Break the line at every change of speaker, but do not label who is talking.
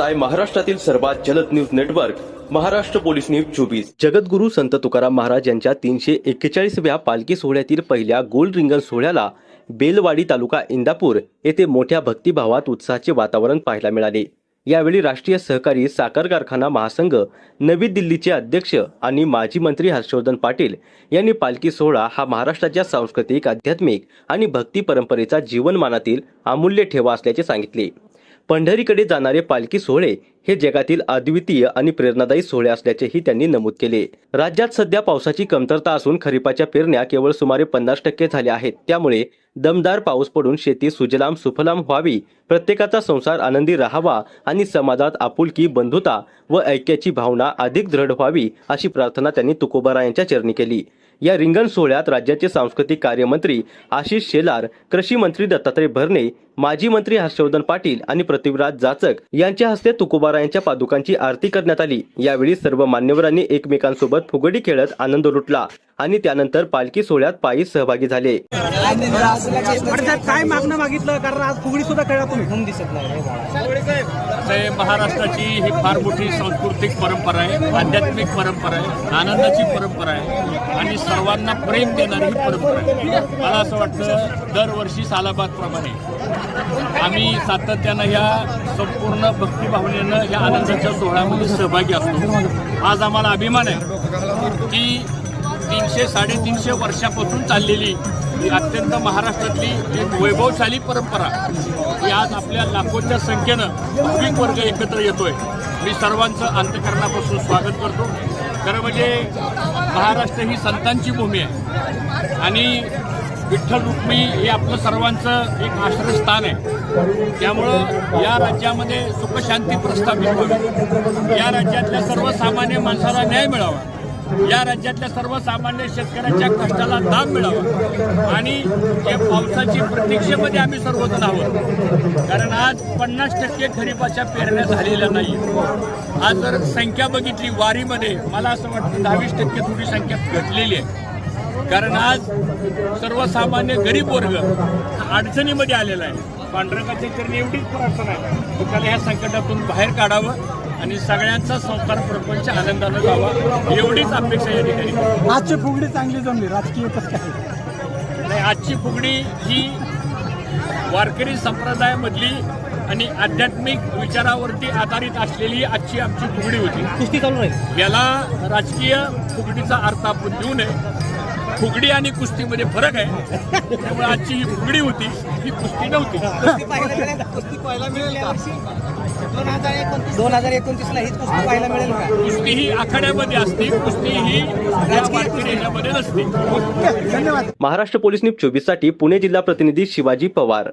पाहताय महाराष्ट्रातील सर्वात जलद news network Maharashtra police news 24। जगद्गुरू संत तुकाराम महाराज यांच्या 341व्या पालखी सोहळ्यातील पहिल्या गोल रिंगण सोहळ्याला बेलवाडी तालुका इंदापूर येथे मोठ्या भक्तिभावात उत्साहाचे वातावरण पाहायला मिळाले। यावेळी राष्ट्रीय सहकारी साखर कारखाना महासंघ नवी दिल्लीचे अध्यक्ष आणि माजी मंत्री हर्षवर्धन पाटील यांनी पालखी सोहळा हा महाराष्ट्राच्या सांस्कृतिक, आध्यात्मिक आणि भक्ती परंपरेचा जीवनमानातील अमूल्य ठेवा असल्याचे सांगितले। पंढरीकडे जाणारे पालखी सोहळे हे जगातील अद्वितीय आणि प्रेरणादायी सोहळे असल्याचेही त्यांनी नमूद केले। राज्यात सध्या पावसाची कमतरता असून खरीपाच्या पेरण्या केवळ सुमारे 50% झाल्या आहेत। त्यामुळे दमदार पाऊस पडून शेती सुजलाम सुफलाम व्हावी, प्रत्येकाचा संसार आनंदी राहावा आणि समाजात आपुलकी, बंधुता व ऐक्याची भावना अधिक दृढ व्हावी अशी प्रार्थना त्यांनी तुकोबारायांच्या चरणी केली। या रिंगण सोहळ्यात राज्याचे सांस्कृतिक कार्यमंत्री आशिष शेलार, कृषी मंत्री दत्तात्रय भरणे, माजी मंत्री हर्षवर्धन पाटील आणि पृथ्वीराज जाचक यांच्या हस्ते तुकोबारायांच्या पादुकांची आरती करण्यात आली। यावेळी सर्व मान्यवरांनी एकमेकांसोबत फुगडी खेळत आनंद लुटला आणि त्यानंतर पालखी सोहळ्यात पायी सहभागी झाले।
काय मागणं मागितलं, कारण आज फुगडी सुद्धा खेळा तुम्ही दिसत नाही।
महाराष्ट्राची ही फार मोठी सांस्कृतिक परंपरा आहे, आध्यात्मिक परंपरा आहे, आनंदाची परंपरा आहे आणि सर्वांना प्रेम देणारी ही परंपरा आहे। मला असं वाटतं दरवर्षी सालाबादप्रमाणे आम्ही सातत्यानं ह्या संपूर्ण भक्तिभावनेनं या आनंदाच्या सोहळ्यामध्ये सहभागी असतो। आज आम्हाला अभिमान आहे की 300-350 वर्षापासून चाललेली ही अत्यंत महाराष्ट्रातली एक वैभवशाली परंपरा ही आज आपल्या लाखोच्या संख्येनं भाविक वर्ग एकत्र येतोय। मी सर्वांचं अंतःकरणापासून स्वागत करतो। खरं म्हणजे महाराष्ट्र ही संतांची भूमी आहे आणि विठ्ठल रुक्मिणी हे आपलं सर्वांचं एक आश्रयस्थान आहे। त्यामुळं या राज्यामध्ये सुखशांती प्रस्थापित व्हावी, या राज्यातल्या सर्वसामान्य माणसाला न्याय मिळावा, या राज्यातल्या सर्वसामान्य शेतकऱ्यांच्या कष्टाला दाब मिळावा आणि या पावसाची प्रतीक्षेमध्ये आम्ही सर्वजण आहोत। कारण आज 50% खरीपाच्या पेरण्या झालेल्या नाही। आज जर संख्या बघितली वारीमध्ये, मला असं वाटतं 10-20% थोडी संख्या घटलेली आहे। कारण आज सर्वसामान्य गरीब वर्ग अडचणीमध्ये आलेला आहे। पांडुरंगाच्या चरणी एवढीच प्रार्थना आहे की त्याला ह्या संकटातून बाहेर काढावं आणि सगळ्यांचा संसार प्रपंच आनंदानं जावा, एवढीच अपेक्षा या ठिकाणी।
आजची फुगडी चांगली जमली, राजकीय कसं काय
नाही, आजची फुगडी ही वारकरी संप्रदायामधली आणि आध्यात्मिक विचारावरती आधारित असलेली आजची आमची फुगडी होती।
कुस्ती चालू आहे,
याला राजकीय फुगडीचा अर्थ आपण देऊ नये। फुगडी आणि कुस्तीमध्ये फरक आहे, त्यामुळे आजची ही फुगडी होती, ही कुस्ती नव्हती।
कुस्ती पाहायला मिळेल 2029ला हीच कुस्ती पाहायला मिळेल का?
कुस्ती ही आखाड्यामध्ये असते, कुस्ती ही ह्याच्यामध्ये नसते।
धन्यवाद।
महाराष्ट्र पोलीस न्यूज 24 साठी पुणे जिल्हा प्रतिनिधी शिवाजी पवार।